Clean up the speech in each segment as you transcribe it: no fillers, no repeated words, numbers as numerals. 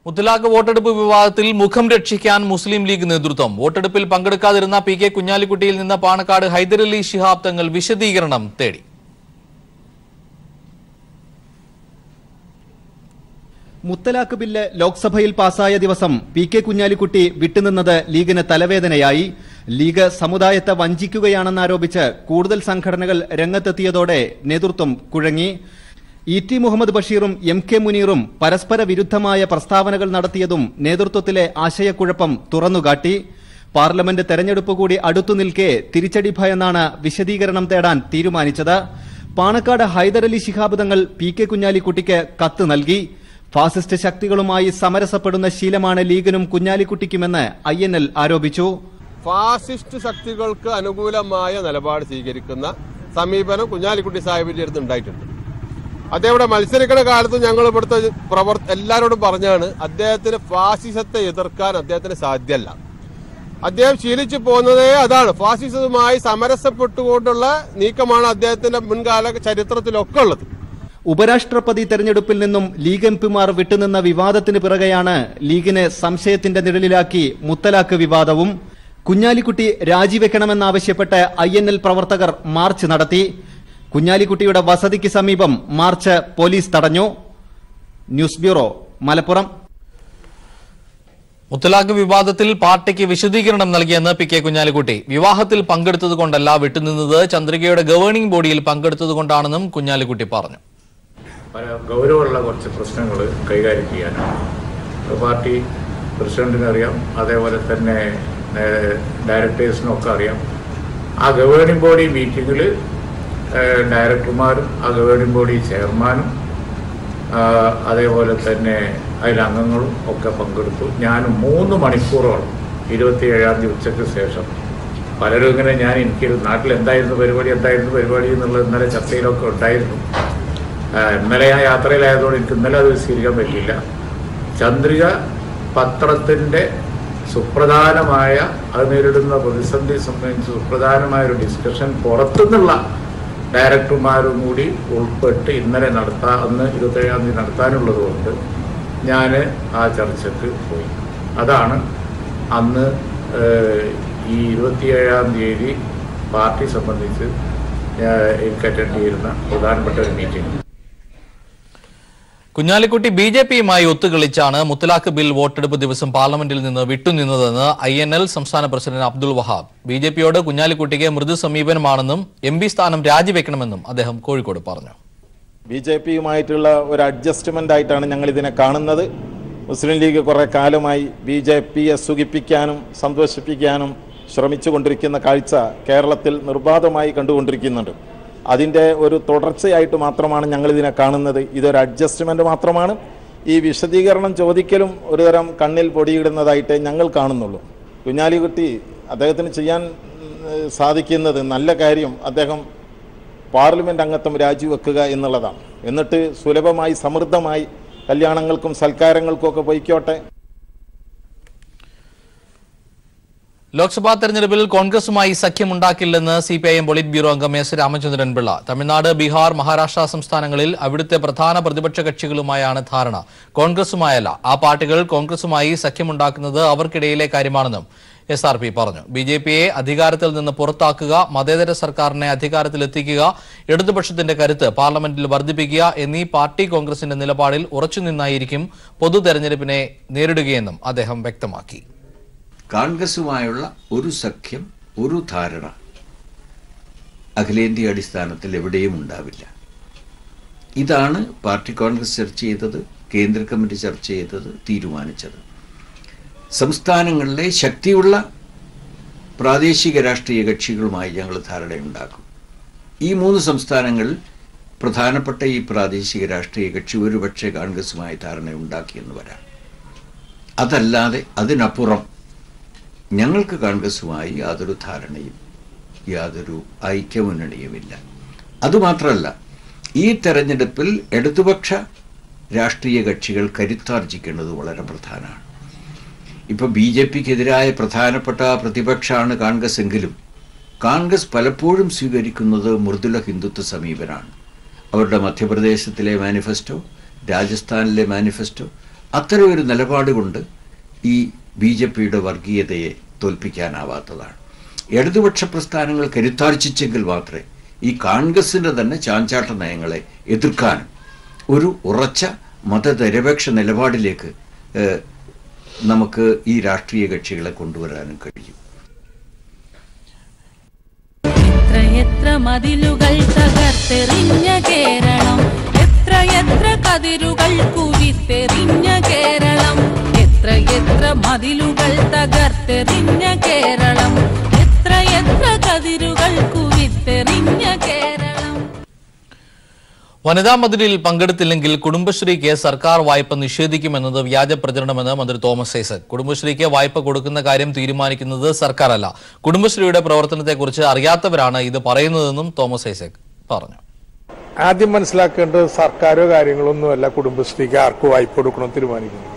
മുത്തലാഖ് വോട്ടെടുപ്പ് വിവാദത്തിൽ മുഖം രക്ഷിക്കാൻ മുസ്ലിം ലീഗ് നേതൃത്വം. വോട്ടെടുപ്പിൽ പങ്കെടുക്കാതിരുന്ന പി.കെ. കുഞ്ഞാലിക്കുട്ടിയിൽ നിന്ന് പാണക്കാട് ഹൈദരലി ശിഹാബ് തങ്ങൾ വിശദീകരണം തേടി. മുത്തലാഖ് ബില്ല് ലോക്സഭയിൽ പാസായ ദിവസം പി.കെ. കുഞ്ഞാലിക്കുട്ടി വിട്ടുനിന്നത് ലീഗിന് തലവേദനയായി. ലീഗ് സമുദായത്തെ വഞ്ചിക്കുകയാണെന്നാരോപിച്ച് കൂടുതൽ സംഘടനകൾ രംഗത്തെത്തിയതോടെ നേതൃത്വം കുഴങ്ങി. ഇ.ടി. മുഹമ്മദ് ബഷീറും എം.കെ. മുനീറും പരസ്പര വിരുദ്ധമായ പ്രസ്താവനകൾ നടത്തിയതും നേതൃത്വത്തിലെ ആശയക്കുഴപ്പം തുറന്നുകാട്ടി. പാർലമെന്റ് തെരഞ്ഞെടുപ്പ് കൂടി അടുത്തുനിൽക്കെ തിരിച്ചടി ഭയന്നാണ് വിശദീകരണം തേടാൻ തീരുമാനിച്ചത്. പാണക്കാട് ഹൈദരലി ശിഹാബ് തങ്ങൾ പി.കെ. കുഞ്ഞാലിക്കുട്ടിക്ക് കത്ത് നൽകി. ഫാസിസ്റ്റ് ശക്തികളുമായി സമരസപ്പെടുന്ന ശീലമാണ് ലീഗിനും കുഞ്ഞാലിക്കുട്ടിക്കുമെന്ന് INL ആരോപിച്ചു. ഫാസിസ്റ്റ് ശക്തികൾക്ക് അനുകൂലമായ നിലപാട് സ്വീകരിക്കുന്ന സമീപനം കുഞ്ഞാലിക്കുട്ടി സാഹിബിന്റെ അടുത്ത് ഉണ്ടായിട്ടുണ്ട്. അദ്ദേഹം മത്സരിക്കുന്ന കാലത്ത് ഞങ്ങൾ ഇവിടുത്തെ എല്ലാവരോടും പറഞ്ഞാണ് അദ്ദേഹത്തിന് ഫാസിസത്തെ എതിർക്കാൻ അദ്ദേഹത്തിന് സാധ്യമല്ല. അദ്ദേഹം ശീലിച്ചു പോകുന്നതേ അതാണ്. ഫാസിസവുമായി സമരസപ്പെട്ടുകൊണ്ടുള്ള നീക്കമാണ് അദ്ദേഹത്തിന്റെ മുൻകാല ചരിത്രത്തിലൊക്കെ ഉള്ളത്. ഉപരാഷ്ട്രപതി തെരഞ്ഞെടുപ്പിൽ നിന്നും ലീഗ് എംപിമാർ വിട്ടുനിന്ന വിവാദത്തിന് പിറകെയാണ് ലീഗിനെ സംശയത്തിന്റെ നിഴലിലാക്കി മുത്തലാഖ് വിവാദവും. കുഞ്ഞാലിക്കുട്ടി രാജിവെക്കണമെന്നാവശ്യപ്പെട്ട് INL പ്രവർത്തകർ മാർച്ച് നടത്തി. കുഞ്ഞാലിക്കുട്ടിയുടെ വസതിക്ക് സമീപം മാർച്ച് പോലീസ് തടഞ്ഞു. News bureau, Malappuram. മുത്തലാഖ് വിവാദത്തിൽ പാർട്ടിക്ക് വിശദീകരണം നൽകിയെന്ന് പി.കെ. കുഞ്ഞാലിക്കുട്ടി. വിവാഹത്തിൽ പങ്കെടുത്തതുകൊണ്ടല്ല വിട്ടുനിന്നത്, ചന്ദ്രികയുടെ ഗവേണിംഗ് ബോഡിയിൽ പങ്കെടുത്തതുകൊണ്ടാണെന്നും കുഞ്ഞാലിക്കുട്ടി പറഞ്ഞു. പല ഗൗരവമുള്ള കുറച്ച് പ്രശ്നങ്ങൾ കൈകാര്യം ചെയ്യാനാണ്. പാർട്ടി പ്രസിഡന്റിന് അറിയാം, അതേപോലെ തന്നെ ഡയറക്ടേഴ്സിനൊക്കെ അറിയാം. ആ ഗവേണിംഗ് ബോഡി മീറ്റിങ്ങിൽ ഡയറക്ടർമാരും ആ ഗവേണിംഗ് ബോഡി ചെയർമാനും അതേപോലെ തന്നെ അതിലംഗങ്ങളും ഒക്കെ പങ്കെടുത്തു. ഞാൻ 3 മണിക്കൂറോളം 27-ാം തീയതി ഉച്ചയ്ക്ക് ശേഷം പലരും ഇങ്ങനെ എനിക്ക് നാട്ടിൽ എന്തായിരുന്നു പരിപാടി എന്നുള്ളത് ഇന്നലെ ചർച്ചയിലൊക്കെ ഉണ്ടായിരുന്നു. ഇന്നലെ ഞാൻ യാത്രയിലായതുകൊണ്ട് എനിക്ക് ഇന്നലെ അത് സ്വീകരിക്കാൻ പറ്റില്ല. ചന്ദ്രിക പത്രത്തിൻ്റെ സുപ്രധാനമായ അത് നേരിടുന്ന പ്രതിസന്ധി സംബന്ധിച്ച് സുപ്രധാനമായ ഒരു ഡിസ്കഷൻ പുറത്തുനിന്നുള്ള ഡയറക്ടർമാരും കൂടി ഉൾപ്പെട്ട് ഇന്നലെ അന്ന് 27-ാം തീയതി നടത്താനുള്ളത് കൊണ്ട് ഞാൻ ആ ചർച്ചയ്ക്ക് പോയി. അതാണ് അന്ന് ഈ 27-ാം തീയതി പാർട്ടി സംബന്ധിച്ച് എനിക്ക് അറ്റൻഡ് ചെയ്യുന്ന പ്രധാനപ്പെട്ട ഒരു മീറ്റിംഗ്. കുഞ്ഞാലിക്കുട്ടി BJPയുമായി ഒത്തുകളിച്ചാണ് മുത്തലാഖ് ബിൽ വോട്ടെടുപ്പ് ദിവസം പാർലമെന്റിൽ നിന്ന് വിട്ടുനിന്നതെന്ന് INL സംസ്ഥാന പ്രസിഡന്റ് അബ്ദുൾ വഹാബ്. BJPയോട് കുഞ്ഞാലിക്കുട്ടിക്ക് മൃദു സമീപനമാണെന്നും MP സ്ഥാനം രാജിവെക്കണമെന്നും അദ്ദേഹം കോഴിക്കോട് പറഞ്ഞു. BJPയുമായിട്ടുള്ള ഒരു അഡ്ജസ്റ്റ്മെന്റ് ആയിട്ടാണ് ഞങ്ങൾ ഇതിനെ കാണുന്നത്. മുസ്ലിം ലീഗ് കുറെ കാലമായി BJPയെ സുഖിപ്പിക്കാനും സന്തോഷിപ്പിക്കാനും ശ്രമിച്ചുകൊണ്ടിരിക്കുന്ന കാഴ്ച കേരളത്തിൽ നിർബാധമായി കണ്ടുകൊണ്ടിരിക്കുന്നുണ്ട്. അതിൻ്റെ ഒരു തുടർച്ചയായിട്ട് മാത്രമാണ് ഞങ്ങളിതിനെ കാണുന്നത്. ഇതൊരു അഡ്ജസ്റ്റ്മെൻറ്റ് മാത്രമാണ്. ഈ വിശദീകരണം ചോദിക്കലും ഒരുതരം കണ്ണിൽ പൊടിയിടുന്നതായിട്ടേ ഞങ്ങൾ കാണുന്നുള്ളൂ. കുഞ്ഞാലിക്കുട്ടി അദ്ദേഹത്തിന് ചെയ്യാൻ സാധിക്കുന്നത് നല്ല കാര്യം, അദ്ദേഹം പാർലമെൻറ്റ് അംഗത്വം രാജിവെക്കുക എന്നുള്ളതാണ്. എന്നിട്ട് സുലഭമായി സമൃദ്ധമായി കല്യാണങ്ങൾക്കും സൽക്കാരങ്ങൾക്കും ഒക്കെ പൊയ്ക്കോട്ടെ. ലോക്സഭാ തെരഞ്ഞെടുപ്പിൽ കോൺഗ്രസുമായി സഖ്യമുണ്ടാക്കില്ലെന്ന് CPIM പോളിറ്റ് ബ്യൂറോ അംഗം S. രാമചന്ദ്രൻ പിള്ള. തമിഴ്നാട്, ബീഹാർ, മഹാരാഷ്ട്ര സംസ്ഥാനങ്ങളിൽ അവിടുത്തെ പ്രധാന പ്രതിപക്ഷ കക്ഷികളുമായാണ് ധാരണ, കോൺഗ്രസുമായല്ല. ആ പാർട്ടികൾ കോൺഗ്രസുമായി സഖ്യമുണ്ടാക്കുന്നത് അവർക്കിടയിലെ കാര്യമാണെന്നും SRP പറഞ്ഞു. BJPയെ അധികാരത്തിൽ നിന്ന് പുറത്താക്കുക, മതേതര സർക്കാരിനെ അധികാരത്തിലെത്തിക്കുക, ഇടതുപക്ഷത്തിന്റെ കരുത്ത് പാർലമെന്റിൽ വർദ്ധിപ്പിക്കുക എന്നീ പാർട്ടി കോൺഗ്രസിന്റെ നിലപാടിൽ ഉറച്ചുനിന്നായിരിക്കും പൊതു തെരഞ്ഞെടുപ്പിനെ നേരിടുകയെന്നും അദ്ദേഹം വ്യക്തമാക്കി. കോൺഗ്രസുമായുള്ള ഒരു സഖ്യം, ഒരു ധാരണ അഖിലേന്ത്യാ അടിസ്ഥാനത്തിൽ എവിടെയും ഉണ്ടാവില്ല. ഇതാണ് പാർട്ടി കോൺഗ്രസ് ചർച്ച ചെയ്തത്, കേന്ദ്ര കമ്മിറ്റി ചർച്ച ചെയ്തത്, തീരുമാനിച്ചത്. സംസ്ഥാനങ്ങളിലെ ശക്തിയുള്ള പ്രാദേശിക രാഷ്ട്രീയ കക്ഷികളുമായി ഞങ്ങൾ ധാരണയുണ്ടാക്കും. ഈ 3 സംസ്ഥാനങ്ങളിൽ പ്രധാനപ്പെട്ട ഈ പ്രാദേശിക രാഷ്ട്രീയ കക്ഷി ഒരുപക്ഷെ കോൺഗ്രസുമായി ധാരണയുണ്ടാക്കിയെന്ന് വരാം. അതല്ലാതെ അതിനപ്പുറം ഞങ്ങൾക്ക് കോൺഗ്രസുമായി യാതൊരു ധാരണയും യാതൊരു ഐക്യമുന്നണിയുമില്ല. അതുമാത്രമല്ല, ഈ തെരഞ്ഞെടുപ്പിൽ ഇടതുപക്ഷ രാഷ്ട്രീയ കക്ഷികൾ കരുത്താർജിക്കേണ്ടത് വളരെ പ്രധാനമാണ്. ഇപ്പോൾ BJPക്കെതിരായ പ്രധാനപ്പെട്ട പ്രതിപക്ഷമാണ് കോൺഗ്രസ് എങ്കിലും കോൺഗ്രസ് പലപ്പോഴും സ്വീകരിക്കുന്നത് മൃദുല ഹിന്ദുത്വ സമീപനമാണ്. അവരുടെ മധ്യപ്രദേശത്തിലെ മാനിഫെസ്റ്റോ, രാജസ്ഥാനിലെ മാനിഫെസ്റ്റോ, അത്തരം ഒരു നിലപാട് കൊണ്ട് ഈ BJPയുടെ വർഗീയതയെ തോൽപ്പിക്കാനാവാത്തതാണ്. ഇടതുപക്ഷ പ്രസ്ഥാനങ്ങൾ കരുത്താർജിച്ചെങ്കിൽ മാത്രമേ ഈ കോൺഗ്രസിൻ്റെ തന്നെ ചാഞ്ചാട്ട നയങ്ങളെ എതിർക്കാനും ഒരു ഉറച്ച മതനിരപേക്ഷ നിലപാടിലേക്ക് നമുക്ക് ഈ രാഷ്ട്രീയ കക്ഷികളെ കൊണ്ടുവരാനും കഴിയും. എത്ര മതിലുകൾ തകർത്തെറിഞ്ഞ കേരളം, എത്ര കതിരുകൾ കുവിത്തെറിഞ്ഞ കേരളം, എത്ര മതിലുകൾ തകർത്തെറിഞ്ഞ കേരളം, എത്ര കതിരുകൾ കുവിത്തെറിഞ്ഞ കേരളം. വനിതാ മതിലിൽ പങ്കെടുത്തില്ലെങ്കിൽ കുടുംബശ്രീക്ക് സർക്കാർ വായ്പ നിഷേധിക്കുമെന്നത് വ്യാജ പ്രചരണമെന്ന് മന്ത്രി തോമസ് ഐസക്. കുടുംബശ്രീക്ക് വായ്പ കൊടുക്കുന്ന കാര്യം തീരുമാനിക്കുന്നത് സർക്കാരല്ല, കുടുംബശ്രീയുടെ പ്രവർത്തനത്തെക്കുറിച്ച് അറിയാത്തവരാണ് ഇത് പറയുന്നതെന്നും തോമസ് ഐസക് പറഞ്ഞു. ആദ്യം മനസ്സിലാക്കേണ്ടത് സർക്കാരോ കാര്യങ്ങളൊന്നുമല്ല കുടുംബശ്രീക്ക് ആർക്ക് വായ്പ കൊടുക്കണം തീരുമാനിക്കുന്നത്.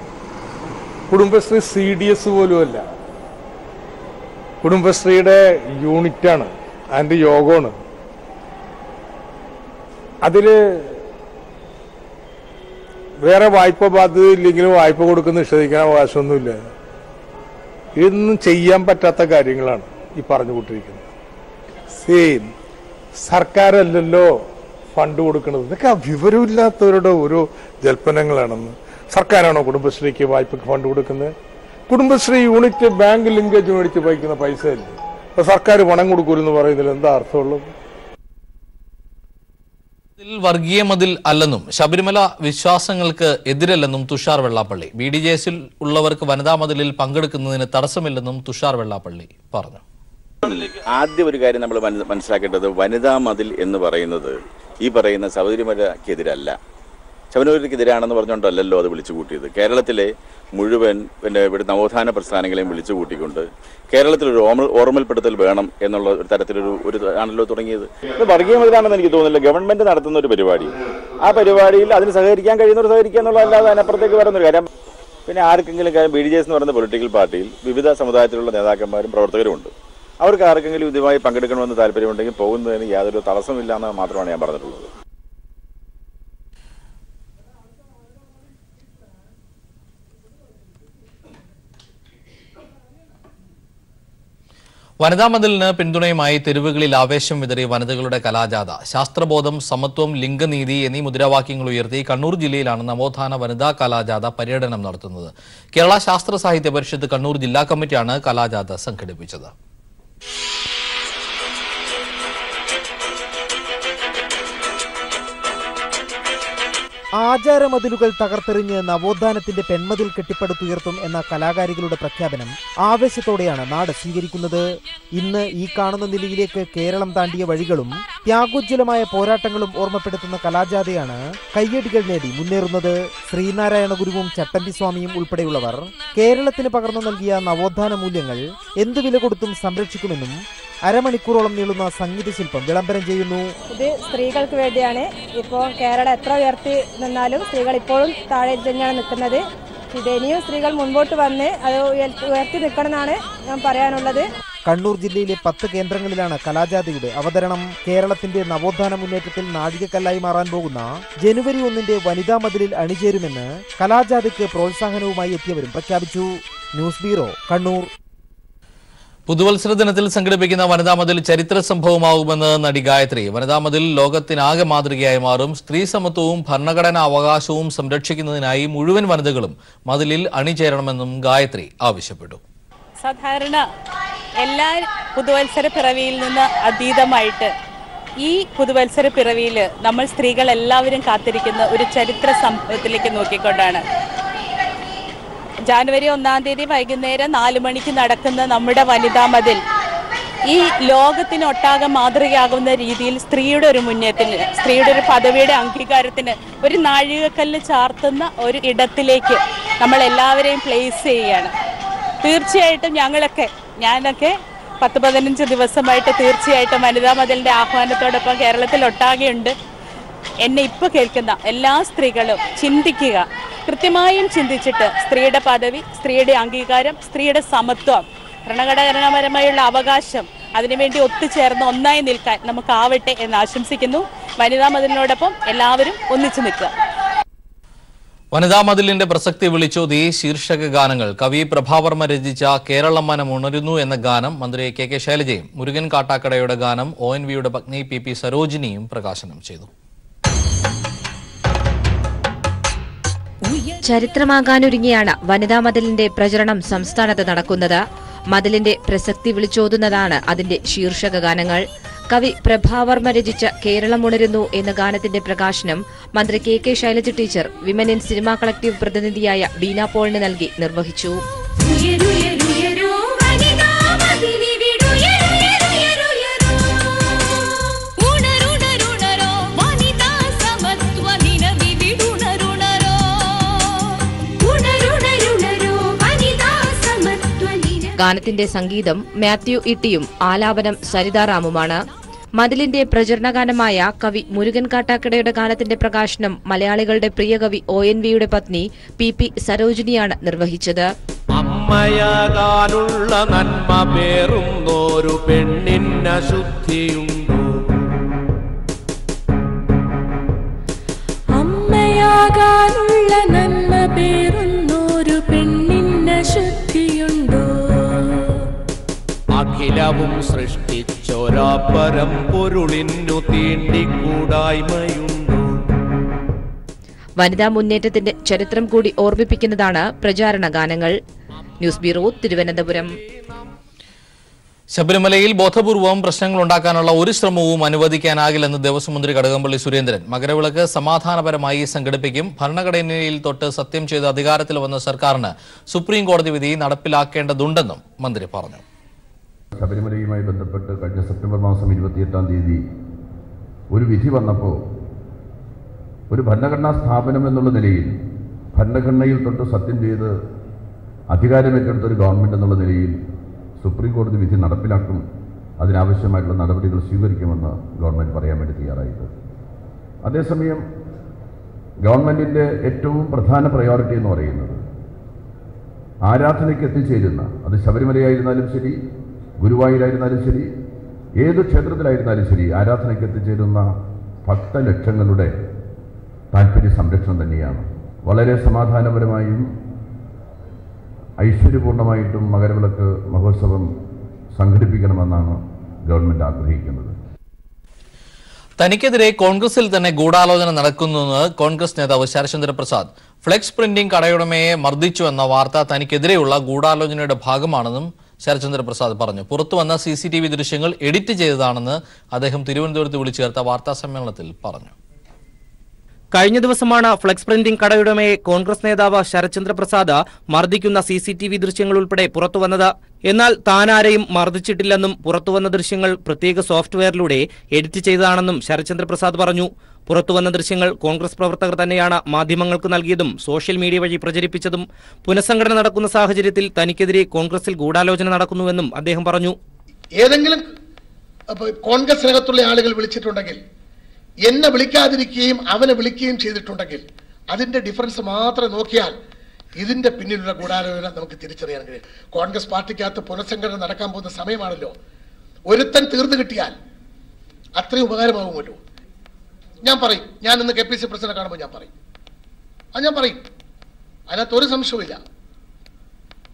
കുടുംബശ്രീ CDS പോലുമല്ല, കുടുംബശ്രീയുടെ യൂണിറ്റാണ്, അതിന്റെ യോഗമാണ്. അതില് വേറെ വായ്പ ബാധ്യത ഇല്ലെങ്കിലും വായ്പ കൊടുക്കുന്ന നിഷേധിക്കാൻ അവകാശമൊന്നുമില്ല. ഇതൊന്നും ചെയ്യാൻ പറ്റാത്ത കാര്യങ്ങളാണ് ഈ പറഞ്ഞുകൊണ്ടിരിക്കുന്നത്. സെയിം സർക്കാരല്ലല്ലോ ഫണ്ട് കൊടുക്കുന്നത്. ഇതൊക്കെ വിവരമില്ലാത്തവരുടെ ഓരോ ജൽപ്പനങ്ങളാണെന്ന്. സർക്കാരാണോ കുടുംബശ്രീക്ക് വായ്പക്ക് ഫണ്ട് കൊടുക്കുന്നത്? കുടുംബശ്രീ യൂണിറ്റ് ബാങ്ക് ലിങ്കേജ് മേടിച്ച് വഹിക്കുന്ന പൈസയല്ലേ. അപ്പൊ സർക്കാർ പണം കൊടുക്കൂലെന്ന് പറയുന്നതിൽ എന്താ അർത്ഥമുള്ളത്? വർഗീയ മതിൽ അല്ലെന്നും ശബരിമല വിശ്വാസങ്ങൾക്ക് എതിരല്ലെന്നും തുഷാർ വെള്ളാപ്പള്ളി. BDJS ഉള്ളവർക്ക് വനിതാ മതിലിൽ പങ്കെടുക്കുന്നതിന് തടസ്സമില്ലെന്നും തുഷാർ വെള്ളാപ്പള്ളി പറഞ്ഞു. ആദ്യം ഒരു കാര്യം നമ്മൾ മനസ്സിലാക്കേണ്ടത്, വനിതാ മതിൽ എന്ന് പറയുന്നത് ഈ പറയുന്ന ശബരിമലക്കെതിരല്ല, ശബരിമലക്കെതിരാണെന്ന് പറഞ്ഞുകൊണ്ടല്ലോ അത് വിളിച്ചു കൂട്ടിയത്. കേരളത്തിലെ മുഴുവൻ ഇവിടെ നവോത്ഥാന പ്രസ്ഥാനങ്ങളെയും വിളിച്ചു കൂട്ടിക്കൊണ്ട് കേരളത്തിലൊരു ഓർമ്മൽപ്പെടുത്തൽ വേണം എന്നുള്ള ഒരു തരത്തിലൊരു ആണല്ലോ തുടങ്ങിയത്. ഇത് വർഗീയ മതിലാണെന്ന് എനിക്ക് തോന്നുന്നില്ല. ഗവൺമെന്റ് നടത്തുന്ന ഒരു പരിപാടി, ആ പരിപാടിയിൽ അതിന് സഹകരിക്കാൻ കഴിയുന്നവർ സഹകരിക്കുക എന്നുള്ളതല്ലാതെ അതിനപ്പുറത്തേക്ക് വരുന്നൊരു കാര്യം. പിന്നെ ആർക്കെങ്കിലും BDJS എന്ന് പറയുന്ന പൊളിറ്റിക്കൽ പാർട്ടിയിൽ വിവിധ സമുദായത്തിലുള്ള നേതാക്കന്മാരും പ്രവർത്തകരും ഉണ്ട്. അവർക്ക് ആർക്കെങ്കിലും ഇതുമായി പങ്കെടുക്കണമെന്ന് താല്പര്യമുണ്ടെങ്കിൽ പോകുന്നതിന് യാതൊരു തടസ്സമില്ല എന്ന് മാത്രമാണ് ഞാൻ പറഞ്ഞിട്ടുള്ളത്. വനിതാ മതിലിന് പിന്തുണയുമായി തെരുവുകളിൽ ആവേശം വിതറി വനിതകളുടെ കലാജാഥ. ശാസ്ത്രബോധം, സമത്വം, ലിംഗനീതി എന്നീ മുദ്രാവാക്യങ്ങൾ ഉയർത്തി കണ്ണൂർ ജില്ലയിലാണ് നവോത്ഥാന വനിതാ കലാജാഥ പര്യടനം നടത്തുന്നത്. കേരള ശാസ്ത്ര സാഹിത്യ പരിഷത്ത് കണ്ണൂർ ജില്ലാ കമ്മിറ്റിയാണ് കലാജാഥ സംഘടിപ്പിച്ചത്. ആചാരമതിലുകൾ തകർത്തെറിഞ്ഞ് നവോത്ഥാനത്തിന്റെ പെൺമതിൽ കെട്ടിപ്പടുത്തുയർത്തും എന്ന കലാകാരികളുടെ പ്രഖ്യാപനം ആവേശത്തോടെയാണ് നാട് സ്വീകരിക്കുന്നത്. ഇന്ന് ഈ കാണുന്ന നിലയിലേക്ക് കേരളം താണ്ടിയ വഴികളും ത്യാഗോജ്വലമായ പോരാട്ടങ്ങളും ഓർമ്മപ്പെടുത്തുന്ന കലാജാഥയാണ് കയ്യടികൾ നേടി മുന്നേറുന്നത്. ശ്രീനാരായണ ഗുരുവും ചട്ടമ്പി സ്വാമിയും ഉൾപ്പെടെയുള്ളവർ കേരളത്തിന് പകർന്നു നൽകിയ നവോത്ഥാന മൂല്യങ്ങൾ എന്തു വില കൊടുത്തും സംരക്ഷിക്കുമെന്നും അരമണിക്കൂറോളം നീളുന്ന സംഗീത ശില്പം വിളംബരം ചെയ്യുന്നു. ഇത് സ്ത്രീകൾക്ക് വേണ്ടിയാണ്. ഇപ്പോൾ കേരളം എത്ര ഉയർത്തി നിന്നാലും സ്ത്രീകൾ ഇപ്പോഴും താഴെ തന്നെയാണ് നിൽക്കുന്നത്. ഇനിയും സ്ത്രീകൾ മുൻപോട്ട് വന്ന് അത് ഉയർത്തി നിൽക്കണമെന്നാണ് ഞാൻ പറയാനുള്ളത്. കണ്ണൂർ ജില്ലയിലെ 10 കേന്ദ്രങ്ങളിലാണ് കലാജാഥയുടെ അവതരണം. കേരളത്തിന്റെ നവോത്ഥാന മുന്നേറ്റത്തിൽ നാഴികക്കല്ലായി മാറാൻ പോകുന്ന ജനുവരി 1 വനിതാ മതിലിൽ അണിചേരുമെന്ന് കലാജാഥയ്ക്ക് പ്രോത്സാഹനവുമായി എത്തിയവരും പ്രഖ്യാപിച്ചു. News bureau, Kannur. പുതുവത്സര ദിനത്തിൽ സംഘടിപ്പിക്കുന്ന വനിതാ മതിൽ ചരിത്ര സംഭവമാകുമെന്ന് നടി ഗായത്രി. വനിതാ മതിൽ ലോകത്തിനാകെ മാതൃകയായി മാറും. സ്ത്രീ സമത്വവും ഭരണഘടനാ അവകാശവും സംരക്ഷിക്കുന്നതിനായി മുഴുവൻ വനിതകളും മതിലിൽ അണിചേരണമെന്നും ഗായത്രി ആവശ്യപ്പെട്ടു. സാധാരണ എല്ലാ പുതുവത്സര പിറവിയിൽ നിന്ന് അതീതമായിട്ട് ഈ പുതുവത്സര പിറവിയിൽ നമ്മൾ സ്ത്രീകൾ എല്ലാവരും കാത്തിരിക്കുന്ന ഒരു ചരിത്ര സംഭവത്തിലേക്ക് നോക്കിക്കൊണ്ടാണ്. ജനുവരി 1 വൈകുന്നേരം 4 മണിക്ക് നടക്കുന്ന നമ്മുടെ വനിതാ മതിൽ ഈ ലോകത്തിനൊട്ടാകെ മാതൃകയാകുന്ന രീതിയിൽ സ്ത്രീയുടെ ഒരു മുന്നേറ്റത്തിന്, സ്ത്രീയുടെ ഒരു പദവിയുടെ അംഗീകാരത്തിന് ഒരു നാഴികക്കല്ല് ചാർത്തുന്ന ഒരു ഇടത്തിലേക്ക് നമ്മൾ എല്ലാവരെയും പ്ലേസ് ചെയ്യുകയാണ്. തീർച്ചയായിട്ടും ഞാനൊക്കെ 10-15 ദിവസമായിട്ട് തീർച്ചയായിട്ടും വനിതാ മതിലിൻ്റെ ആഹ്വാനത്തോടൊപ്പം കേരളത്തിലൊട്ടാകെയുണ്ട്. എന്നെ ഇപ്പോൾ കേൾക്കുന്ന എല്ലാ സ്ത്രീകളും ചിന്തിക്കുക, കൃത്യമായും ചിന്തിച്ചിട്ട് സ്ത്രീയുടെ പദവി, സ്ത്രീയുടെ അംഗീകാരം, സ്ത്രീയുടെ സമത്വം, ഭരണഘടനാപരമായുള്ള അവകാശം, അതിനുവേണ്ടി ഒത്തുചേർന്ന് ഒന്നായി നിൽക്കാൻ നമുക്കാവട്ടെ എന്ന് ആശംസിക്കുന്നു. വനിതാ മതിലിനോടൊപ്പം എല്ലാവരും ഒന്നിച്ചു നിൽക്കുക. വനിതാ മതിലിന്റെ പ്രസക്തി വിളിച്ചോതി ശീർഷക ഗാനങ്ങൾ. കവി പ്രഭാവർമ്മ രചിച്ച കേരളം മനം ഉണരുന്നു എന്ന ഗാനം മന്ത്രി കെ ശൈലജയും മുരുകൻ കാട്ടാക്കടയുടെ ഗാനം ONVയുടെ പത്നി PP സരോജിനിയും പ്രകാശനം ചെയ്തു. ചരിത്രമാകാനൊരുങ്ങിയാണ് വനിതാ മതിലിന്റെ പ്രചരണം സംസ്ഥാനത്ത് നടക്കുന്നത്. മതിലിന്റെ പ്രസക്തി വിളിച്ചോതുന്നതാണ് അതിന്റെ ശീർഷക ഗാനങ്ങൾ. കവി പ്രഭാവർമ്മ രചിച്ച കേരളം ഉണരുന്നു എന്ന ഗാനത്തിന്റെ പ്രകാശനം മന്ത്രി K Shailaja teacher women in cinema collective പ്രതിനിധിയായ ബീന പോളിന് നൽകി നിർവഹിച്ചു. ഗാനത്തിന്റെ സംഗീതം മാത്യു ഇട്ടിയും ആലാപനം സരിതാറാമുമാണ്. മതിലിന്റെ പ്രചരണഗാനമായ കവി മുരുകൻ കാട്ടാക്കടയുടെ ഗാനത്തിന്റെ പ്രകാശനം മലയാളികളുടെ പ്രിയ കവി ONVയുടെ പത്നി PP സരോജിനിയാണ് നിർവഹിച്ചത്. അമ്മയാകാനുള്ള നന്മ പേറുന്നൊരു പെണ്ണിന് അശുദ്ധിയുണ്ടോ? അമ്മയാകാനുള്ള നന്മ പേറുന്നൊരു പെണ്ണിന് അശുദ്ധിയുണ്ടോ? അഖിലവും സൃഷ്ടിച്ചൊരാപരം പൊരുളിനു തീണ്ടിക്കൂടായ്മയുണ്ടോ? വനിതാ മുന്നേറ്റത്തിന്റെ ചരിത്രം കൂടി ഓർമ്മിപ്പിക്കുന്നതാണ് പ്രചാരണ ഗാനങ്ങൾ. News bureau, Thiruvananthapuram. ശബരിമലയിൽ ബോധപൂർവം പ്രശ്നങ്ങൾ ഉണ്ടാക്കാനുള്ള ഒരു ശ്രമവും അനുവദിക്കാനാകില്ലെന്ന് ദേവസ്വം മന്ത്രി കടകംപള്ളി സുരേന്ദ്രൻ. മകരവിളക്ക് സമാധാനപരമായി സംഘടിപ്പിക്കും. ഭരണഘടനയിൽ തൊട്ട് സത്യം ചെയ്ത് അധികാരത്തിൽ വന്ന സർക്കാരിന് സുപ്രീം കോടതി വിധി നടപ്പിലാക്കേണ്ടതുണ്ടെന്നും മന്ത്രി പറഞ്ഞു. ശബരിമലയുമായി ബന്ധപ്പെട്ട് കഴിഞ്ഞ സെപ്റ്റംബർ മാസം 28-ാം തീയതി ഒരു വിധി വന്നപ്പോൾ ഒരു ഭരണഘടനാ സ്ഥാപനം എന്നുള്ള നിലയിൽ ഭരണഘടനയിൽ തൊട്ട് സത്യം ചെയ്ത് അധികാരമേറ്റെടുത്ത ഒരു ഗവൺമെൻറ് എന്നുള്ള നിലയിൽ സുപ്രീം കോടതി വിധി നടപ്പിലാക്കും, അതിനാവശ്യമായിട്ടുള്ള നടപടികൾ സ്വീകരിക്കുമെന്ന് ഗവൺമെൻറ് പറയാൻ വേണ്ടി തയ്യാറായത്. അതേസമയം ഗവൺമെൻറ്റിൻ്റെ ഏറ്റവും പ്രധാന പ്രയോറിറ്റി എന്ന് പറയുന്നത് ആരാധനയ്ക്ക് എത്തിച്ചേരുന്ന, അത് ശബരിമലയായിരുന്നാലും ശരി, ഗുരുവായൂരായിരുന്നാലും ശരി, ഏത് ക്ഷേത്രത്തിലായിരുന്നാലും ശരി, ആരാധനയ്ക്ക് എത്തിച്ചേരുന്ന ഭക്തലക്ഷങ്ങളുടെ താല്പര്യ സംരക്ഷണം തന്നെയാണ്. വളരെ സമാധാനപരമായും ഐശ്വര്യപൂർണമായിട്ടും മകരവിളക്ക് മഹോത്സവം സംഘടിപ്പിക്കണമെന്നാണ് ഗവൺമെന്റ് ആഗ്രഹിക്കുന്നത്. തനിക്കെതിരെ കോൺഗ്രസിൽ തന്നെ ഗൂഢാലോചന നടക്കുന്നുവെന്ന് കോൺഗ്രസ് നേതാവ് ശരത്ചന്ദ്ര പ്രസാദ്. ഫ്ലെക്സ് പ്രിന്റിംഗ് കടയുടമയെ മർദ്ദിച്ചു എന്ന വാർത്ത തനിക്കെതിരെയുള്ള ഗൂഢാലോചനയുടെ ഭാഗമാണെന്നും ശരത്ചന്ദ്ര പ്രസാദ് പറഞ്ഞു. പുറത്തുവന്ന CCTV ദൃശ്യങ്ങൾ എഡിറ്റ് ചെയ്തതാണെന്ന് അദ്ദേഹം തിരുവനന്തപുരത്ത് വിളിച്ചു ചേർത്ത വാർത്താ സമ്മേളനത്തിൽ പറഞ്ഞു. കഴിഞ്ഞ ദിവസമാണ് ഫ്ലെക്സ് പ്രിന്റിംഗ് കടയുടമയെ കോൺഗ്രസ് നേതാവ് ശരത്ചന്ദ്ര പ്രസാദ് മർദ്ദിക്കുന്ന CCTV ദൃശ്യങ്ങൾ ഉൾപ്പെടെ പുറത്തുവന്നത്. എന്നാൽ താനാരെയും മർദ്ദിച്ചിട്ടില്ലെന്നും പുറത്തുവന്ന ദൃശ്യങ്ങൾ പ്രത്യേക സോഫ്റ്റ്വെയറിലൂടെ എഡിറ്റ് ചെയ്തതാണെന്നും ശരത്ചന്ദ്ര പ്രസാദ് പറഞ്ഞു. പുറത്തുവന്ന ദൃശ്യങ്ങൾ കോൺഗ്രസ് പ്രവർത്തകർ തന്നെയാണ് മാധ്യമങ്ങൾക്ക് നൽകിയതും സോഷ്യൽ മീഡിയ വഴി പ്രചരിപ്പിച്ചതും. പുനഃസംഘടന നടക്കുന്ന സാഹചര്യത്തിൽ തനിക്കെതിരെ കോൺഗ്രസിൽ ഗൂഢാലോചന നടക്കുന്നുവെന്നും അദ്ദേഹം പറഞ്ഞു. ഏതെങ്കിലും കോൺഗ്രസിനകത്തുള്ള ആളുകൾ വിളിച്ചിട്ടുണ്ടെങ്കിൽ, എന്നെ വിളിക്കാതിരിക്കുകയും അവനെ വിളിക്കുകയും ചെയ്തിട്ടുണ്ടെങ്കിൽ അതിന്റെ ഡിഫറൻസ് മാത്രം നോക്കിയാൽ ഇതിന്റെ പിന്നിലുള്ള ഗൂഢാലോചന നമുക്ക് തിരിച്ചറിയാൻ കഴിയും. കോൺഗ്രസ് പാർട്ടിക്കകത്ത് പുനഃസംഘടന നടക്കാൻ പോകുന്ന സമയമാണല്ലോ. ഒരുത്തൻ തീർന്നു കിട്ടിയാൽ അത്രയും ഉപകാരമാകുമല്ലോ. ഞാൻ പറയും, ഞാൻ ഇന്ന് KPC പ്രസിഡന്റ് കാണുമ്പോൾ ഞാൻ പറയും, ഞാൻ പറയും, അതിനകത്തൊരു സംശയമില്ല.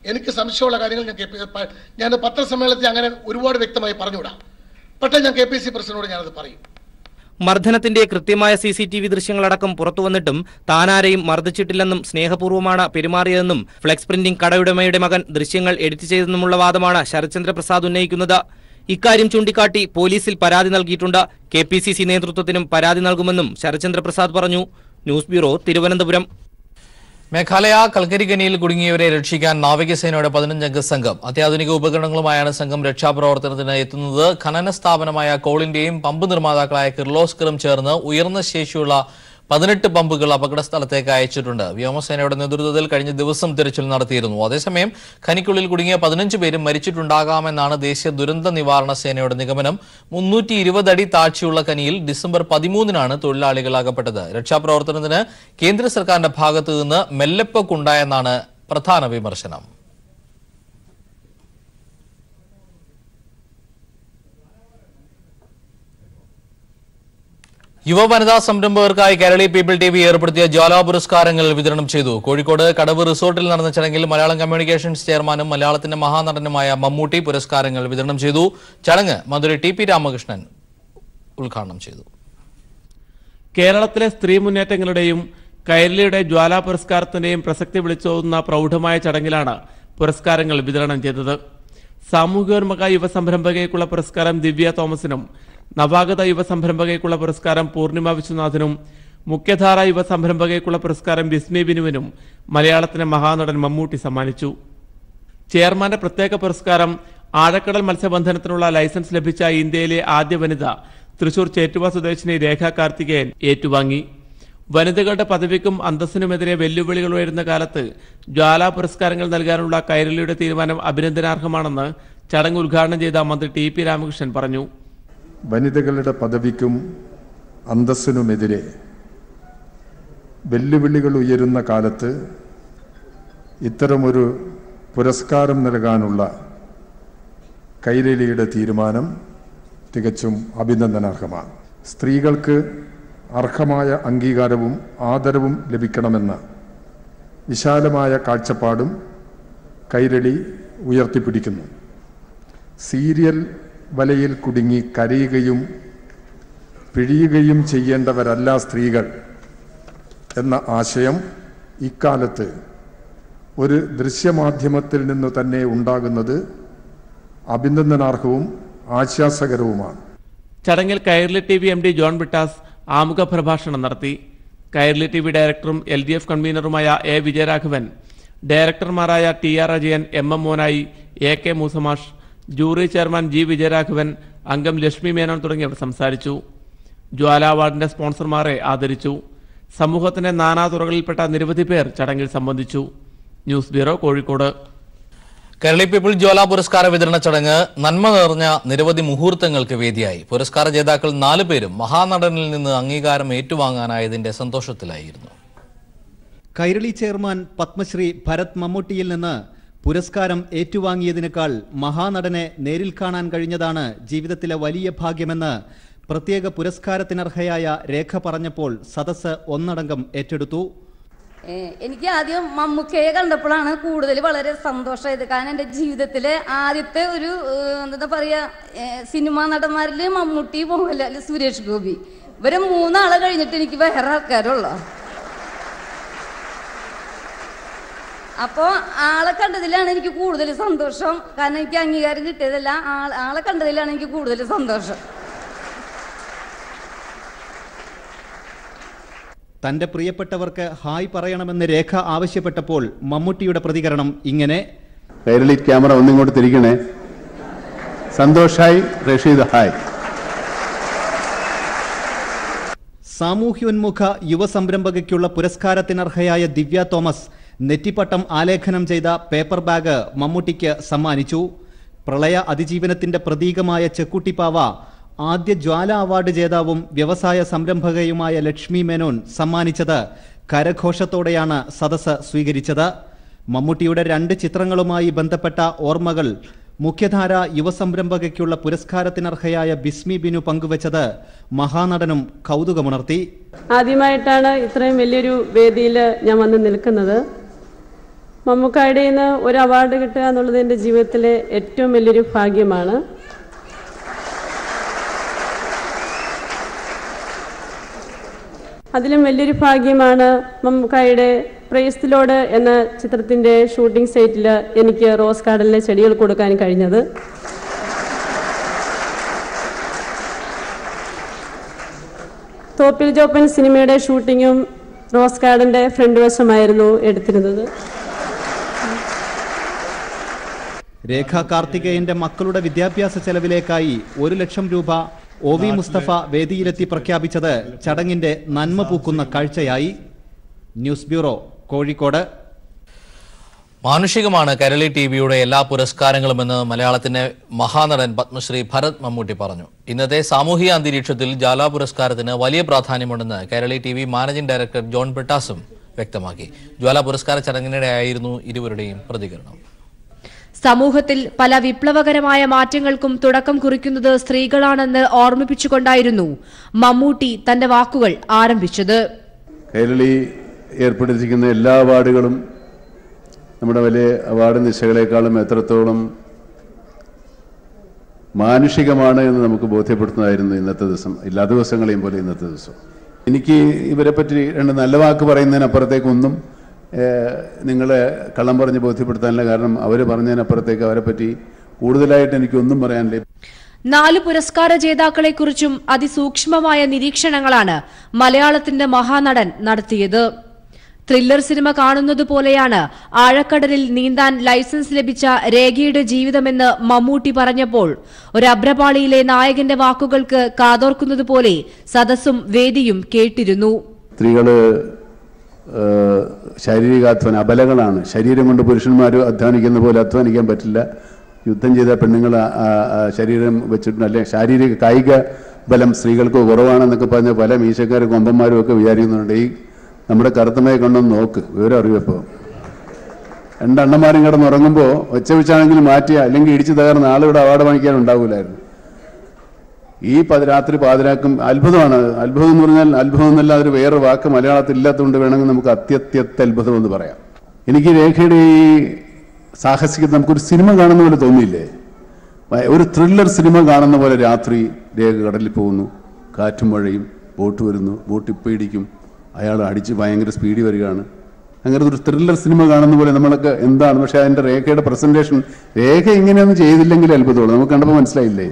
എനിക്ക് സംശയമുള്ള കാര്യങ്ങൾ ഞാൻ പത്രസമ്മേളനത്തിൽ അങ്ങനെ ഒരുപാട് വ്യക്തമായി പറഞ്ഞുകൂടാ. പക്ഷേ ഞാൻ KPC പ്രസിഡന്റിനോട് ഞാനത് പറയും. മർദ്ദനത്തിന്റെ കൃത്യമായ CCTV ദൃശ്യങ്ങളടക്കം പുറത്തുവന്നിട്ടും താനാരെയും മർദ്ദിച്ചിട്ടില്ലെന്നും സ്നേഹപൂർവ്വമാണ് പെരുമാറിയതെന്നും ഫ്ലെക്സ് പ്രിന്റിംഗ് കടയുടമയുടെ മകൻ ദൃശ്യങ്ങൾ എഡിറ്റ് ചെയ്തെന്നുമുള്ള വാദമാണ് ശരത്ചന്ദ്ര പ്രസാദ് ഉന്നയിക്കുന്നത്. ഇക്കാര്യം ചൂണ്ടിക്കാട്ടി പോലീസിൽ പരാതി നൽകിയിട്ടുണ്ട്. KPCC നേതൃത്വത്തിനും പരാതി നൽകുമെന്നും ശരത്ചന്ദ്ര പ്രസാദ് പറഞ്ഞു. News bureau, Thiruvananthapuram. മേഘാലയ കൽക്കരിഖനിയിൽ കുടുങ്ങിയവരെ രക്ഷിക്കാൻ നാവികസേനയുടെ 15-അംഗ സംഘം. അത്യാധുനിക ഉപകരണങ്ങളുമായാണ് സംഘം രക്ഷാപ്രവർത്തനത്തിന് എത്തുന്നത്. ഖനന സ്ഥാപനമായ കോളിന്റെയും പമ്പ് നിർമ്മാതാക്കളായ കിർലോസ്കറും ചേർന്ന് ഉയർന്ന ശേഷിയുള്ള 18 പമ്പുകൾ അപകടസ്ഥലത്തേക്ക് അയച്ചിട്ടുണ്ട്. വ്യോമസേനയുടെ നേതൃത്വത്തിൽ കഴിഞ്ഞ ദിവസം തിരച്ചിൽ നടത്തിയിരുന്നു. അതേസമയം ഖനിക്കുള്ളിൽ കുടുങ്ങിയ 15 പേരും മരിച്ചിട്ടുണ്ടാകാമെന്നാണ് ദേശീയ ദുരന്ത നിവാരണ സേനയുടെ നിഗമനം. 320 അടി താഴ്ചയുള്ള ഖനിയിൽ ഡിസംബർ 13-നാണ് തൊഴിലാളികൾ അകപ്പെട്ടത്. രക്ഷാപ്രവർത്തനത്തിന് കേന്ദ്ര സർക്കാരിന്റെ ഭാഗത്തു നിന്ന് മെല്ലെപ്പൊക്കുണ്ടായെന്നാണ് പ്രധാന വിമർശനം. യുവ വനിതാ സംരംഭകർക്കായി കേരളി പീപ്പിൾ ടിവി ഏർപ്പെടുത്തിയ ജ്വാല പുരസ്കാരങ്ങൾ വിതരണം ചെയ്തു. കോഴിക്കോട് കടവ് റിസോർട്ടിൽ നടന്ന ചടങ്ങിൽ മലയാളം കമ്മ്യൂണിക്കേഷൻസ് ചെയർമാനും മലയാളത്തിന്റെ മഹാനടനുമായ മമ്മൂട്ടി പുരസ്കാരങ്ങൾ വിതരണം ചെയ്തു. ചടങ്ങ് മന്ത്രി ടി.പി. രാമകൃഷ്ണൻ ഉദ്ഘാടനം ചെയ്തു. കേരളത്തിലെ സ്ത്രീ മുന്നേറ്റങ്ങളുടെയും കൈരളിയുടെ ജ്വാല പുരസ്കാരത്തിന്റെയും പ്രസക്തി വിളിച്ചോതുന്ന പ്രൗഢമായ ചടങ്ങിലാണ് പുരസ്കാരങ്ങൾ വിതരണം ചെയ്തത്. സാമൂഹ്യോന്മുഖ യുവ സംരംഭകയ്ക്കുള്ള പുരസ്കാരം ദിവ്യ തോമസിനും, നവാഗത യുവ സംരംഭകയ്ക്കുള്ള പുരസ്കാരം പൂർണിമ വിശ്വനാഥനും, മുഖ്യധാര യുവ സംരംഭകയ്ക്കുള്ള പുരസ്കാരം ബിസ്മി ബിനുവിനും മലയാളത്തിന്റെ മഹാനടൻ മമ്മൂട്ടി സമ്മാനിച്ചു. ചെയർമാന്റെ പ്രത്യേക പുരസ്കാരം ആഴക്കടൽ മത്സ്യബന്ധനത്തിനുള്ള ലൈസൻസ് ലഭിച്ച ഇന്ത്യയിലെ ആദ്യ വനിത തൃശൂർ ചേറ്റുവ സ്വദേശിനി രേഖ കാർത്തികേയൻ ഏറ്റുവാങ്ങി. വനിതകളുടെ പദവിക്കും അന്തസ്സിനുമെതിരെ വെല്ലുവിളികൾ ഉയരുന്ന കാലത്ത് ജ്വാല പുരസ്കാരങ്ങൾ നൽകാനുള്ള കൈരളിയുടെ തീരുമാനം അഭിനന്ദനാർഹമാണെന്ന് ചടങ്ങ് ഉദ്ഘാടനം ചെയ്ത മന്ത്രി ടി.പി. രാമകൃഷ്ണൻ പറഞ്ഞു. വനിതകളുടെ പദവിക്കും അന്തസ്സിനുമെതിരെ വെല്ലുവിളികൾ ഉയരുന്ന കാലത്ത് ഇത്തരമൊരു പുരസ്കാരം നൽകാനുള്ള കൈരളിയുടെ തീരുമാനം തികച്ചും അഭിനന്ദനാർഹമാണ്. സ്ത്രീകൾക്ക് അർഹമായ അംഗീകാരവും ആദരവും ലഭിക്കണമെന്ന വിശാലമായ കാഴ്ചപ്പാടും കൈരളി ഉയർത്തിപ്പിടിക്കുന്നു. സീരിയൽ വലയിൽ കുടുങ്ങി കരയുകയും പിഴിയുകയും ചെയ്യേണ്ടവരല്ല സ്ത്രീകൾ എന്ന ആശയം ഇക്കാലത്ത് ഒരു ദൃശ്യമാധ്യമത്തിൽ നിന്ന് തന്നെ ഉണ്ടാകുന്നത് അഭിനന്ദനാർഹവും ആശ്വാസകരവുമാണ്. ചടങ്ങിൽ Kairali TV. MD. John Brittas ആമുഖ പ്രഭാഷണം നടത്തി. കൈരളി ടി.വി. ഡയറക്ടറും LDF കൺവീനറുമായ A. വിജയരാഘവൻ, ഡയറക്ടർമാരായ T.R. Ajayan, M.M. Monayi, A.K. മൂസമാഷ്, ജൂറി ചെയർമാൻ G. വിജയരാഘവൻ, അംഗം ലക്ഷ്മി മേനോൻ തുടങ്ങിയവർ സംസാരിച്ചു. ജ്വാല അവാർഡിന്റെ സ്പോൺസർമാരെ ആദരിച്ചു. സമൂഹത്തിന്റെ നാനാതുറകളിൽപ്പെട്ട നിരവധി പേർ ചടങ്ങിൽ സംബന്ധിച്ചു. News bureau, Kozhikode. Kairali people Jwala പുരസ്കാര വിതരണ ചടങ്ങ് നന്മ നിറഞ്ഞ നിരവധി മുഹൂർത്തങ്ങൾക്ക് വേദിയായി. പുരസ്കാര ജേതാക്കൾ 4 പേരും മഹാനടനിൽ നിന്ന് അംഗീകാരം ഏറ്റുവാങ്ങാനായതിന്റെ സന്തോഷത്തിലായിരുന്നു. കൈരളി ചെയർമാൻ പത്മശ്രീ ഭരത് മമ്മൂട്ടിയിൽ നിന്ന് പുരസ്കാരം ഏറ്റുവാങ്ങിയതിനേക്കാൾ മഹാനടനെ നേരിൽ കാണാൻ കഴിഞ്ഞതാണ് ജീവിതത്തിലെ വലിയ ഭാഗ്യമെന്ന് പ്രത്യേക പുരസ്കാരത്തിനർഹയായ രേഖ പറഞ്ഞപ്പോൾ സദസ്സ് ഒന്നടങ്കം ഏറ്റെടുത്തു. എനിക്ക് ആദ്യം മമ്മൂക്കയെ കണ്ടപ്പോഴാണ് കൂടുതൽ വളരെ സന്തോഷമായത്. കാരണം എൻ്റെ ജീവിതത്തിലെ ആദ്യത്തെ ഒരു എന്താ പറയുക, സിനിമാ നടന്മാരിൽ മമ്മൂട്ടി, മോഹൻലാൽ, സുരേഷ് ഗോപി, ഇവരെ 3 ആളെ കഴിഞ്ഞിട്ട് എനിക്ക് വേറെ ആൾക്കാരുള്ളൂ. അപ്പോൾ ആളെ കണ്ടതിലാണ് എനിക്ക് കൂടുതൽ സന്തോഷം. കാരണം എനിക്ക് അംഗീകാരം കിട്ടിയതല്ല, ആളെ കണ്ടതിലാണ് എനിക്ക് കൂടുതൽ സന്തോഷം. തന്റെ പ്രിയപ്പെട്ടവർക്ക് ഹായ് പറയണമെന്ന് രേഖ ആവശ്യപ്പെട്ടപ്പോൾ മമ്മൂട്ടിയുടെ പ്രതികരണം ഇങ്ങനെ: കൈരളി ക്യാമറ ഒന്നിങ്ങോട്ട് തിരിക്കണേ. സന്തോഷായി, റഷീദ് ഹായ്. സാമൂഹ്യോന്മുഖ യുവ സംരംഭകയ്ക്കുള്ള പുരസ്കാരത്തിനർഹയായ ദിവ്യ തോമസ് നെറ്റിപ്പട്ടം ആലേഖനം ചെയ്ത പേപ്പർ ബാഗ് മമ്മൂട്ടിക്ക് സമ്മാനിച്ചു. പ്രളയ അതിജീവനത്തിന്റെ പ്രതീകമായ ചെക്കുട്ടിപ്പാവ ആദ്യ ജ്വാല അവാർഡ് ജേതാവും വ്യവസായ സംരംഭകയുമായ ലക്ഷ്മി മേനോൻ സമ്മാനിച്ചത് കരഘോഷത്തോടെയാണ് സദസ്സ് സ്വീകരിച്ചത്. മമ്മൂട്ടിയുടെ 2 ചിത്രങ്ങളുമായി ബന്ധപ്പെട്ട ഓർമ്മകൾ മുഖ്യധാര യുവസംരംഭകയ്ക്കുള്ള പുരസ്കാരത്തിനർഹയായ ബിസ്മി ബിനു പങ്കുവച്ചത് മഹാനടനും കൗതുകമുണർത്തി. ആദ്യമായിട്ടാണ് ഇത്രയും വലിയൊരു വേദിയിൽ ഞാൻ വന്ന് നിൽക്കുന്നത്. മമ്മൂക്കായുടെ നിന്ന് ഒരു അവാർഡ് കിട്ടുക എന്നുള്ളത് എൻ്റെ ജീവിതത്തിലെ ഏറ്റവും വലിയൊരു ഭാഗ്യമാണ്. അതിലും വലിയൊരു ഭാഗ്യമാണ് മമ്മൂക്കായുടെ പ്രൈസ് ദി ലോർഡ് എന്ന ചിത്രത്തിൻ്റെ ഷൂട്ടിംഗ് സൈറ്റിൽ എനിക്ക് റോസ് ഗാർഡനിലെ ചെടികൾ കൊടുക്കാൻ കഴിഞ്ഞത്. തോപ്പിൽ ജോപ്പൻ സിനിമയുടെ ഷൂട്ടിങ്ങും റോസ് ഗാർഡന്റെ ഫ്രണ്ട് വശമായിരുന്നു എടുത്തിരുന്നത്. രേഖ കാർത്തികേയന്റെ മക്കളുടെ വിദ്യാഭ്യാസ ചെലവിലേക്കായി 1 ലക്ഷം രൂപ OV മുസ്തഫ വേദിയിലെത്തി പ്രഖ്യാപിച്ചത് ചടങ്ങിന്റെ നന്മ പൂക്കുന്ന കാഴ്ചയായി. News bureau, Kozhikode. മാനുഷികമാണ് കൈരളി ടിവിയുടെ എല്ലാ പുരസ്കാരങ്ങളുമെന്ന് മലയാളത്തിന്റെ മഹാനടൻ പത്മശ്രീ ഭരത് മമ്മൂട്ടി പറഞ്ഞു. ഇന്നത്തെ സാമൂഹിക അന്തരീക്ഷത്തിൽ ജ്വാല പുരസ്കാരത്തിന് വലിയ പ്രാധാന്യമുണ്ടെന്ന് Kairali TV managing director John ബ്രിട്ടാസും വ്യക്തമാക്കി. ജ്വാല പുരസ്കാര ചടങ്ങിനിടെയായിരുന്നു ഇരുവരുടെയും പ്രതികരണം. സമൂഹത്തിൽ പല വിപ്ലവകരമായ മാറ്റങ്ങൾക്കും തുടക്കം കുറിക്കുന്നത് സ്ത്രീകളാണെന്ന് ഓർമ്മിപ്പിച്ചുകൊണ്ടായിരുന്നു മമ്മൂട്ടി തന്റെ വാക്കുകൾ ആരംഭിച്ചത്. കൈരളി ഏർപ്പെടുത്തിയിരിക്കുന്ന എല്ലാ അവാർഡുകളും നമ്മുടെ വലിയ അവാർഡ് നിശകളെക്കാളും എത്രത്തോളം മാനുഷികമാണ് എന്ന് നമുക്ക് ബോധ്യപ്പെടുത്തുന്നതായിരുന്നു ഇന്നത്തെ ദിവസം. എല്ലാ ദിവസങ്ങളെയും പോലെ ഇന്നത്തെ ദിവസം. എനിക്ക് ഇവരെ പറ്റി രണ്ട് നല്ല വാക്ക് പറയുന്നതിനപ്പുറത്തേക്കൊന്നും നിങ്ങളെ കള്ളം പറഞ്ഞ് ബോധ്യപ്പെടുത്താനില്ല. കാരണം അവർ പറഞ്ഞതിനപ്പുറത്തേക്ക് അവരെ പറ്റി കൂടുതലായിട്ട് എനിക്കൊന്നും പറയാനില്ല. 4 പുരസ്കാര ജേതാക്കളെക്കുറിച്ചും അതിസൂക്ഷ്മമായ നിരീക്ഷണങ്ങളാണ് മലയാളത്തിന്റെ മഹാനടൻ നടത്തിയത്. ത്രില്ലർ സിനിമ കാണുന്നത് പോലെയാണ് ആഴക്കടലിൽ നീന്താൻ ലൈസൻസ് ലഭിച്ച രേഖയുടെ ജീവിതമെന്ന് മമ്മൂട്ടി പറഞ്ഞപ്പോൾ ഒരു അഭ്രപാളിയിലെ നായകന്റെ വാക്കുകൾക്ക് കാതോർക്കുന്നത് പോലെ സദസ്സും വേദിയും കേട്ടിരുന്നു. സ്ത്രീകള് ശാരീരികാധ്വാനം അബലകളാണ്. ശരീരം കൊണ്ട് പുരുഷന്മാർ അധ്വാനിക്കുന്ന പോലെ അധ്വാനിക്കാൻ പറ്റില്ല. യുദ്ധം ചെയ്ത പെണ്ണുങ്ങൾ ശരീരം വെച്ചിട്ടുണ്ട്, അല്ലെ ശാരീരിക കായിക ബലം സ്ത്രീകൾക്ക് കുറവാണെന്നൊക്കെ പറഞ്ഞ പല മീശക്കാരും കൊമ്പന്മാരും ഒക്കെ വിചാരിക്കുന്നുണ്ട്. ഈ നമ്മുടെ കറുത്തമ്മയെ കൊണ്ടൊന്ന് നോക്ക്, വിവരം അറിയപ്പോൾ 2 അണ്ണന്മാരും കിടന്നുറങ്ങുമ്പോൾ ഒച്ച വെച്ചാണെങ്കിലും മാറ്റിയ അല്ലെങ്കിൽ ഇടിച്ചു തകർന്ന ആളിവിടെ അവാർഡ് വാങ്ങിക്കാൻ ഉണ്ടാവില്ലായിരുന്നു. ഈ രാത്രി പാതിരാക്കും അത്ഭുതമാണ്. അത്ഭുതം എന്ന് പറഞ്ഞാൽ അത്ഭുതം എന്നല്ലാതെ ഒരു വേറെ വാക്ക് മലയാളത്തിൽ ഇല്ലാത്തതുകൊണ്ട് വേണമെങ്കിൽ നമുക്ക് അത്യത്യം എന്ന് പറയാം. എനിക്ക് രേഖയുടെ ഈ സാഹസികത നമുക്കൊരു സിനിമ കാണുന്ന പോലെ തോന്നിയില്ലേ? ഒരു ത്രില്ലർ സിനിമ കാണുന്ന പോലെ രാത്രി രേഖ കടലിൽ പോകുന്നു, കാറ്റും മഴയും, ബോട്ട് വരുന്നു, ബോട്ട് ഇപ്പം ഇടിക്കും, അയാൾ അടിച്ച് ഭയങ്കര സ്പീഡിൽ വരികയാണ്. അങ്ങനെ ഒരു ത്രില്ലർ സിനിമ കാണുന്ന പോലെ നമ്മളൊക്കെ എന്താണ്. പക്ഷെ അതിൻ്റെ രേഖയുടെ പ്രസന്റേഷൻ, രേഖ ഇങ്ങനെയൊന്നും ചെയ്തില്ലെങ്കിൽ അത്ഭുതമുള്ളൂ. നമുക്ക് കണ്ടപ്പോൾ മനസ്സിലായില്ലേ?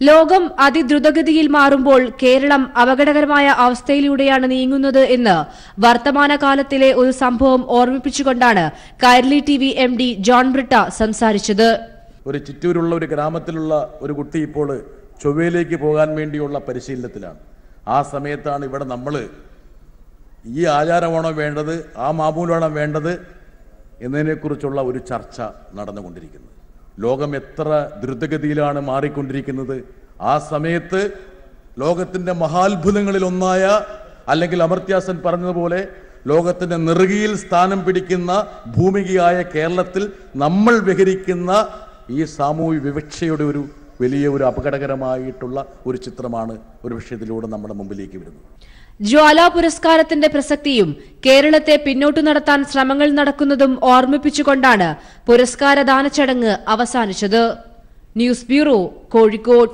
ലോകം അതിദ്രുതഗതിയിൽ മാറുമ്പോൾ കേരളം അപകടകരമായ അവസ്ഥയിലൂടെയാണ് നീങ്ങുന്നത് എന്ന് വർത്തമാനകാലത്തിലെ ഒരു സംഭവം ഓർമ്മിപ്പിച്ചുകൊണ്ടാണ് കൈരളി TV MD ജോൺ ബ്രിട്ട സംസാരിച്ചത്. ഒരു ചിറ്റൂരുള്ള ഒരു ഗ്രാമത്തിലുള്ള ഒരു കുട്ടി ഇപ്പോൾ ചൊവ്വയിലേക്ക് പോകാൻ വേണ്ടിയുള്ള പരിശീലനത്തിലാണ്. ആ സമയത്താണ് ഇവിടെ നമ്മൾ ഈ ആചാരമാണോ വേണ്ടത്, ആ മാമൂലാണോ വേണ്ടത് എന്നതിനെക്കുറിച്ചുള്ള ഒരു ചർച്ച നടന്നുകൊണ്ടിരിക്കുന്നത്. ലോകം എത്ര ദ്രുതഗതിയിലാണ് മാറിക്കൊണ്ടിരിക്കുന്നത്. ആ സമയത്ത് ലോകത്തിൻ്റെ മഹാത്ഭുതങ്ങളിൽ ഒന്നായ, അല്ലെങ്കിൽ അമർത്യാസൻ പറഞ്ഞതുപോലെ ലോകത്തിൻ്റെ നെറുകയിൽ സ്ഥാനം പിടിക്കുന്ന ഭൂമികയായ കേരളത്തിൽ നമ്മൾ വിഹരിക്കുന്ന ഈ സാമൂഹ്യ വിവക്ഷയുടെ ഒരു വലിയ ഒരു അപകടകരമായിട്ടുള്ള ഒരു ചിത്രമാണ് ഒരു വിഷയത്തിലൂടെ നമ്മുടെ മുമ്പിലേക്ക് വരുന്നത്. ജ്വാല പുരസ്കാരത്തിന്റെ പ്രസക്തിയും കേരളത്തെ പിന്നോട്ടു നടത്താൻ ശ്രമങ്ങൾ നടക്കുന്നതും ഓർമ്മിപ്പിച്ചുകൊണ്ടാണ് പുരസ്കാരദാന ചടങ്ങ് അവസാനിച്ചത്. News bureau, Kozhikode.